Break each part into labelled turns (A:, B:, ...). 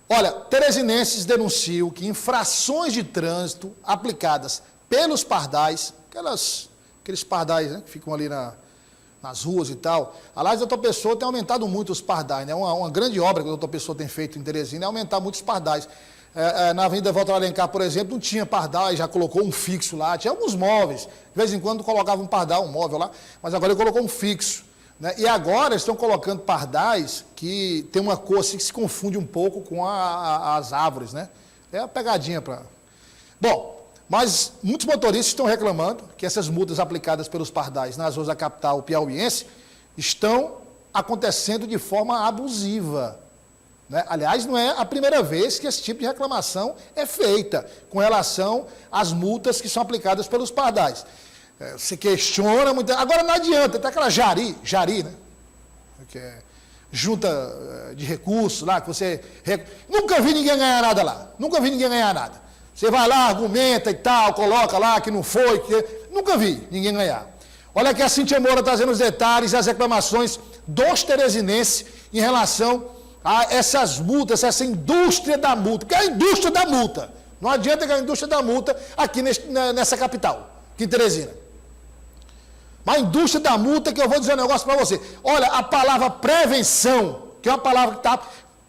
A: Olha, teresinenses denunciam que infrações de trânsito aplicadas pelos pardais, aqueles pardais, né, que ficam ali nas ruas e tal. Aliás, o Dr. Pessoa tem aumentado muito os pardais, né? Uma grande obra que o Dr. Pessoa tem feito em Teresina é aumentar muito os pardais. Na Avenida Walter Alencar, por exemplo, não tinha pardal, já colocou um fixo lá, tinha alguns móveis, de vez em quando colocava um pardal, um móvel lá, mas agora ele colocou um fixo, né? E agora estão colocando pardais que tem uma cor assim que se confunde um pouco com as árvores, né? É a pegadinha para... Bom, mas muitos motoristas estão reclamando que essas multas aplicadas pelos pardais nas ruas da capital piauiense estão acontecendo de forma abusiva, né? Aliás, não é a primeira vez que esse tipo de reclamação é feita com relação às multas que são aplicadas pelos pardais. Se questiona muito. Agora não adianta, tem aquela jari, né? Que é junta de recursos lá, que você... Nunca vi ninguém ganhar nada lá, nunca vi ninguém ganhar nada. Você vai lá, argumenta e tal, coloca lá que não foi, nunca vi ninguém ganhar. Olha aqui a Cíntia Moura trazendo os detalhes e as reclamações dos teresinenses em relação a essas multas, essa indústria da multa, que é a indústria da multa. Não adianta que a indústria da multa aqui nessa capital, aqui em Teresina. Mas a indústria da multa, que eu vou dizer um negócio para você. Olha, a palavra prevenção, que é uma palavra que está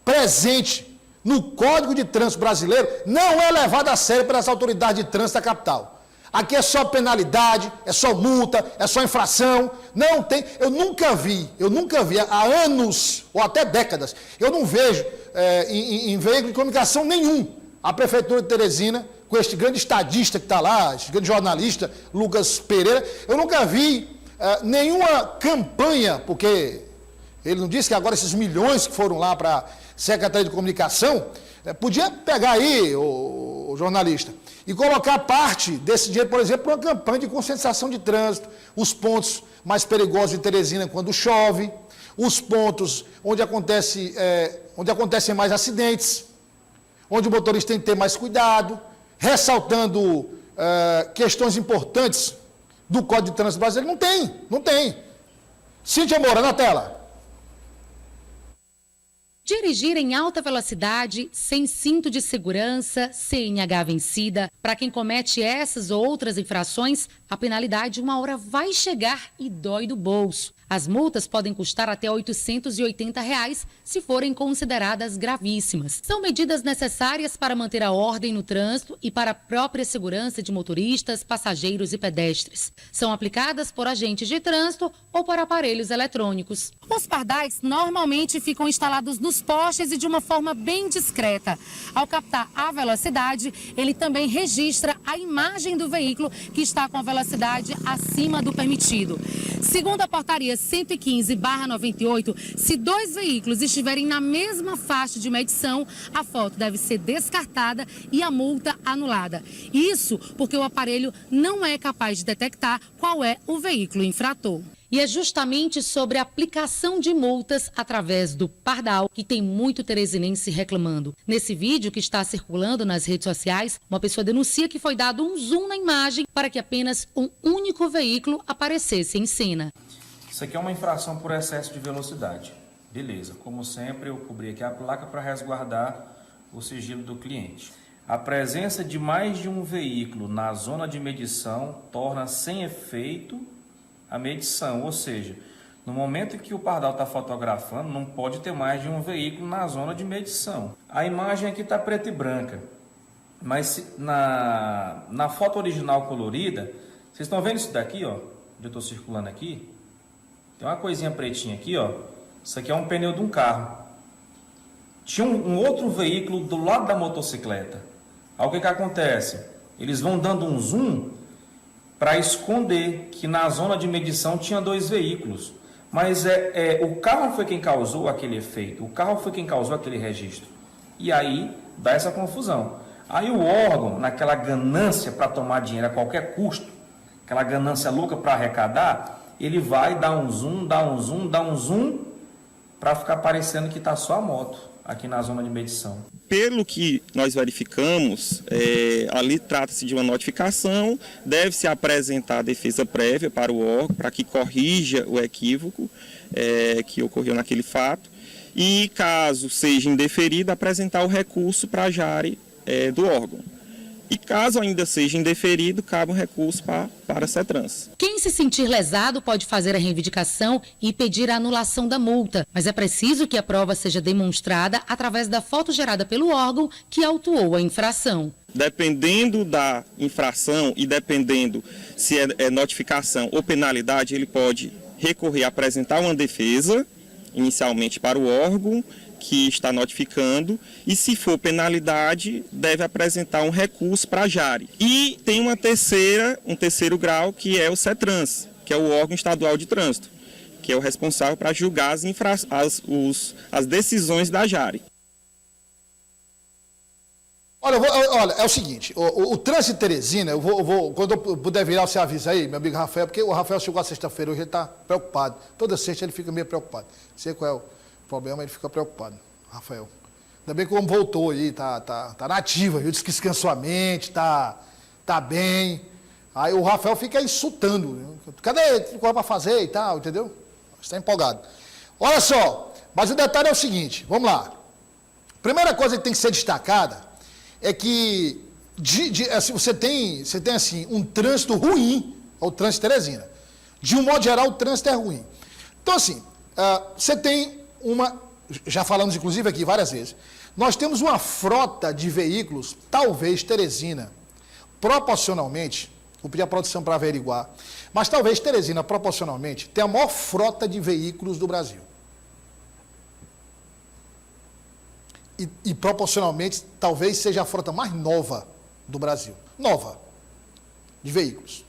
A: presente no Código de Trânsito Brasileiro, não é levada a sério pelas autoridades de trânsito da capital. Aqui é só penalidade, é só multa, é só infração, não tem, eu nunca vi, há anos, ou até décadas, eu não vejo em veículo de comunicação nenhum, a Prefeitura de Teresina, com este grande estadista que está lá, este grande jornalista, Lucas Pereira, eu nunca vi nenhuma campanha, porque ele não disse que agora esses milhões que foram lá para a Secretaria de Comunicação, podia pegar aí, o jornalista, e colocar parte desse dinheiro, por exemplo, para uma campanha de conscientização de trânsito, os pontos mais perigosos de Teresina quando chove, os pontos onde acontecem mais acidentes, onde o motorista tem que ter mais cuidado, ressaltando questões importantes do Código de Trânsito Brasileiro. Não tem. Cíntia Moura, na tela.
B: Dirigir em alta velocidade, sem cinto de segurança, CNH vencida. Para quem comete essas ou outras infrações, a penalidade uma hora vai chegar e dói do bolso. As multas podem custar até R$ 880 se forem consideradas gravíssimas. São medidas necessárias para manter a ordem no trânsito e para a própria segurança de motoristas, passageiros e pedestres. São aplicadas por agentes de trânsito ou por aparelhos eletrônicos. Os pardais normalmente ficam instalados nos postes e de uma forma bem discreta. Ao captar a velocidade, ele também registra a imagem do veículo que está com a velocidade acima do permitido. Segundo a portaria 115/98, se dois veículos estiverem na mesma faixa de medição, a foto deve ser descartada e a multa anulada. Isso porque o aparelho não é capaz de detectar qual é o veículo infrator. E é justamente sobre a aplicação de multas através do pardal que tem muito teresinense reclamando. Nesse vídeo que está circulando nas redes sociais, uma pessoa denuncia que foi dado um zoom na imagem para que apenas um único veículo aparecesse em cena.
C: Isso aqui é uma infração por excesso de velocidade. Beleza, como sempre eu cobri aqui a placa para resguardar o sigilo do cliente. A presença de mais de um veículo na zona de medição torna sem efeito a medição, ou seja, no momento em que o pardal está fotografando, não pode ter mais de um veículo na zona de medição. A imagem aqui está preta e branca, mas na foto original colorida, vocês estão vendo isso daqui, ó, onde eu estou circulando aqui? Tem uma coisinha pretinha aqui, ó, isso aqui é um pneu de um carro. Tinha um outro veículo do lado da motocicleta. Aí o que acontece? Eles vão dando um zoom para esconder que na zona de medição tinha dois veículos. Mas o carro foi quem causou aquele efeito, o carro foi quem causou aquele registro. E aí dá essa confusão. Aí o órgão, naquela ganância para tomar dinheiro a qualquer custo, aquela ganância louca para arrecadar, ele vai dar um zoom, para ficar parecendo que está só a moto aqui na zona de medição.
D: Pelo que nós verificamos, ali trata-se de uma notificação, deve-se apresentar a defesa prévia para o órgão, para que corrija o equívoco que ocorreu naquele fato. e, caso seja indeferido, apresentar o recurso para a Jari do órgão. E caso ainda seja indeferido, cabe um recurso para a CETRANS.
B: Quem se sentir lesado pode fazer a reivindicação e pedir a anulação da multa, mas é preciso que a prova seja demonstrada através da foto gerada pelo órgão que autuou a infração.
D: Dependendo da infração e dependendo se é notificação ou penalidade, ele pode recorrer a apresentar uma defesa, inicialmente para o órgão que está notificando, e se for penalidade, deve apresentar um recurso para a Jari. E tem um terceiro grau, que é o CETRANS, que é o órgão estadual de trânsito, que é o responsável para julgar as decisões da Jari.
A: Olha, é o seguinte, o trânsito de Teresina, quando eu puder virar, você avisa aí, meu amigo Rafael, porque o Rafael chegou a sexta-feira, hoje ele está preocupado. Toda sexta ele fica meio preocupado. Não sei qual é o problema, ele fica preocupado, Rafael. Ainda bem que o homem voltou aí, tá na ativa, viu? Descansou a mente, tá bem. Aí o Rafael fica insultando. Cadê o que vai fazer e tal, entendeu? Está empolgado. Olha só, mas o detalhe é o seguinte, vamos lá. Primeira coisa que tem que ser destacada é que assim, você tem assim, um trânsito ruim, o trânsito de Teresina. De um modo geral, o trânsito é ruim. Então, assim, você tem já falamos inclusive aqui várias vezes, nós temos uma frota de veículos, talvez Teresina, proporcionalmente, vou pedir a produção para averiguar, mas talvez Teresina, proporcionalmente, tenha a maior frota de veículos do Brasil. E proporcionalmente, talvez seja a frota mais nova do Brasil. Nova, de veículos.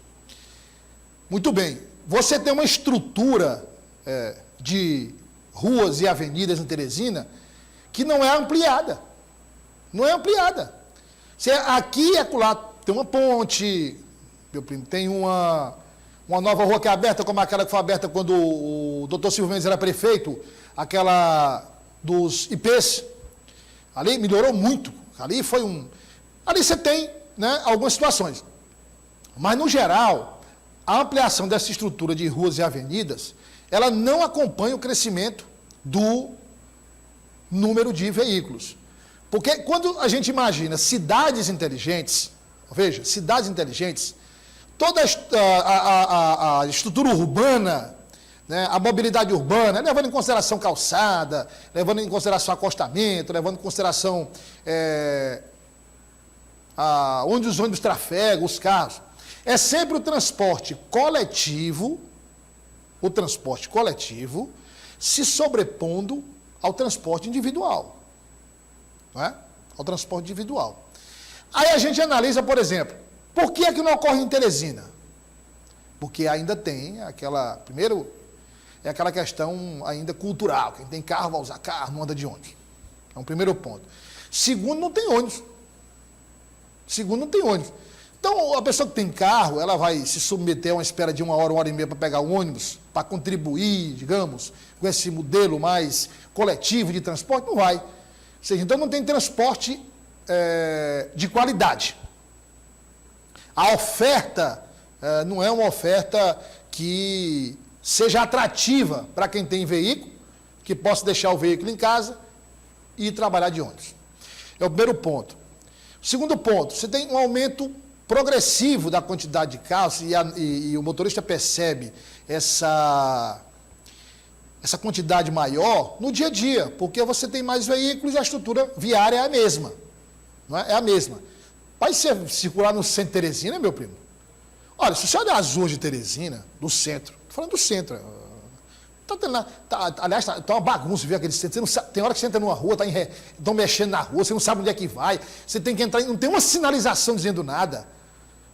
A: Muito bem, você tem uma estrutura de ruas e avenidas em Teresina que não é ampliada. Não é ampliada. Aqui e acolá tem uma ponte, meu primo, tem uma nova rua que é aberta, como aquela que foi aberta quando o doutor Silvio Mendes era prefeito, aquela dos IPs. Ali melhorou muito. Ali você tem, né, algumas situações. Mas, no geral, a ampliação dessa estrutura de ruas e avenidas, ela não acompanha o crescimento do número de veículos. Porque quando a gente imagina cidades inteligentes, veja, cidades inteligentes, toda a estrutura urbana, né, a mobilidade urbana, levando em consideração calçada, levando em consideração acostamento, levando em consideração onde os ônibus trafegam, os carros, é sempre o transporte coletivo se sobrepondo ao transporte individual. Não é? Ao transporte individual. Aí a gente analisa, por exemplo, por que é que não ocorre em Teresina? Porque ainda tem primeiro, é aquela questão ainda cultural. Quem tem carro vai usar carro, não anda de ônibus. É um primeiro ponto. Segundo, não tem ônibus. Então, a pessoa que tem carro, ela vai se submeter a uma espera de 1 hora e meia para pegar o ônibus, para contribuir, digamos, com esse modelo mais coletivo de transporte? Não vai. Ou seja, então não tem transporte de qualidade. A oferta não é uma oferta que seja atrativa para quem tem veículo, que possa deixar o veículo em casa e ir trabalhar de ônibus. É o primeiro ponto. Segundo ponto, você tem um aumento progressivo da quantidade de carros e o motorista percebe essa quantidade maior no dia a dia, porque você tem mais veículos e a estrutura viária é a mesma. Não é? É a mesma. Vai circular no centro de Teresina, meu primo? Olha, se você olhar as ruas de Teresina, do centro, estou falando do centro, aliás, tá uma bagunça ver aquele centro. Tem hora que você entra numa rua, estão mexendo na rua, você não sabe onde é que vai, você tem que entrar, não tem uma sinalização dizendo nada.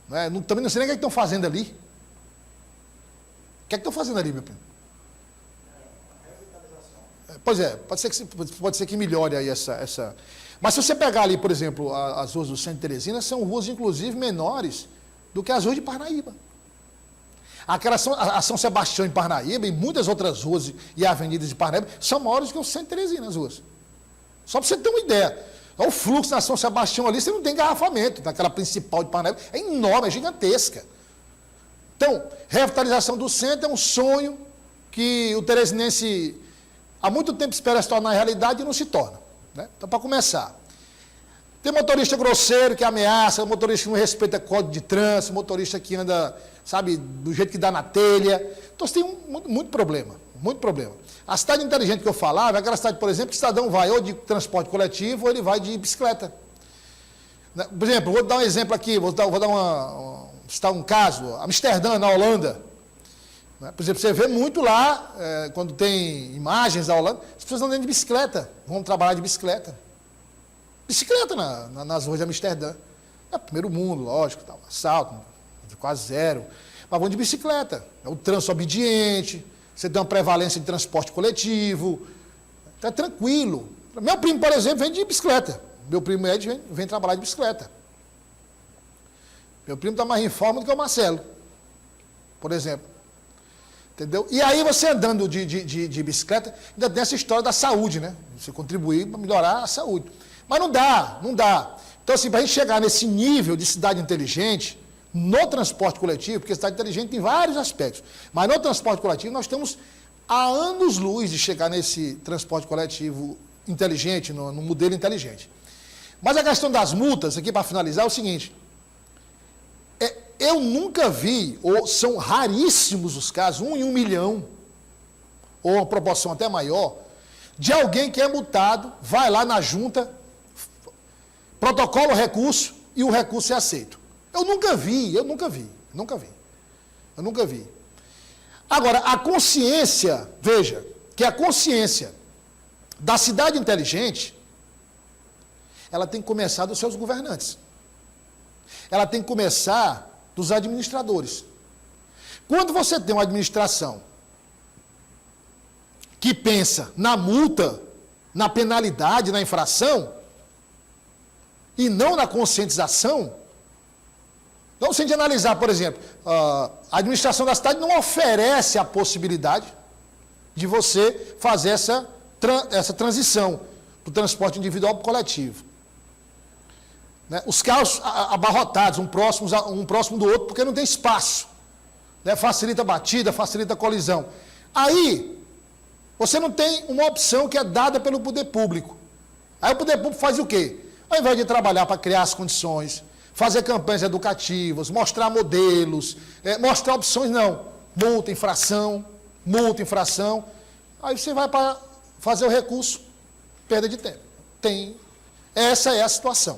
A: Né? Também não sei nem o que estão fazendo ali. O que é que estão fazendo ali, meu primo? Pois é, pode ser que melhore aí essa. Mas se você pegar ali, por exemplo, as ruas do centro de Teresina, são ruas, inclusive, menores do que as ruas de Parnaíba. A São Sebastião em Parnaíba e muitas outras ruas e avenidas de Parnaíba são maiores que o centro de Teresina, as ruas. Só para você ter uma ideia. O fluxo na São Sebastião ali, você não tem engarrafamento. Naquela principal de Parnaíba é enorme, é gigantesca. Então, revitalização do centro é um sonho que o teresinense há muito tempo espera se tornar realidade e não se torna. Né? Então, para começar, tem motorista grosseiro que ameaça, motorista que não respeita código de trânsito, motorista que anda, sabe, do jeito que dá na telha. Então, você tem muito problema, muito problema. A cidade inteligente que eu falava é aquela cidade, por exemplo, que o cidadão vai ou de transporte coletivo ou ele vai de bicicleta. Por exemplo, vou dar um exemplo aqui, vou dar citar um caso, Amsterdã, na Holanda. Por exemplo, você vê muito lá, quando tem imagens da Holanda, as pessoas andam de bicicleta, vão trabalhar de bicicleta. Bicicleta nas ruas de Amsterdã. É primeiro mundo, lógico, tá, assalto, quase zero. Mas vão de bicicleta. É o trânsito obediente, você tem uma prevalência de transporte coletivo. Então é tranquilo. Meu primo, por exemplo, vem de bicicleta. Meu primo Ed vem trabalhar de bicicleta. Meu primo está mais em forma do que o Marcelo, por exemplo. Entendeu? E aí você andando de bicicleta, ainda tem essa história da saúde, né? Você contribuir para melhorar a saúde. Mas não dá. Então, assim, para a gente chegar nesse nível de cidade inteligente, no transporte coletivo, porque cidade inteligente tem vários aspectos, mas no transporte coletivo nós estamos há anos-luz de chegar nesse transporte coletivo inteligente, no modelo inteligente. Mas a questão das multas, aqui para finalizar, é o seguinte, eu nunca vi, ou são raríssimos os casos, 1 em 1 milhão, ou uma proporção até maior, de alguém que é multado, vai lá na junta, protocola o recurso e o recurso é aceito. Eu nunca vi. Agora, a consciência, veja, que a consciência da cidade inteligente, ela tem que começar dos seus governantes. Ela tem que começar dos administradores. Quando você tem uma administração que pensa na multa, na penalidade, na infração, e não na conscientização, então, se a gente analisar, por exemplo, a administração da cidade não oferece a possibilidade de você fazer essa transição do transporte individual para o coletivo. Né? Os carros abarrotados, um próximo do outro, porque não tem espaço. Né? Facilita a batida, facilita a colisão. Aí, você não tem uma opção que é dada pelo poder público. Aí o poder público faz o quê? Ao invés de trabalhar para criar as condições, fazer campanhas educativas, mostrar modelos, mostrar opções, não. Multa, infração. Aí você vai para fazer o recurso, perda de tempo. Essa é a situação.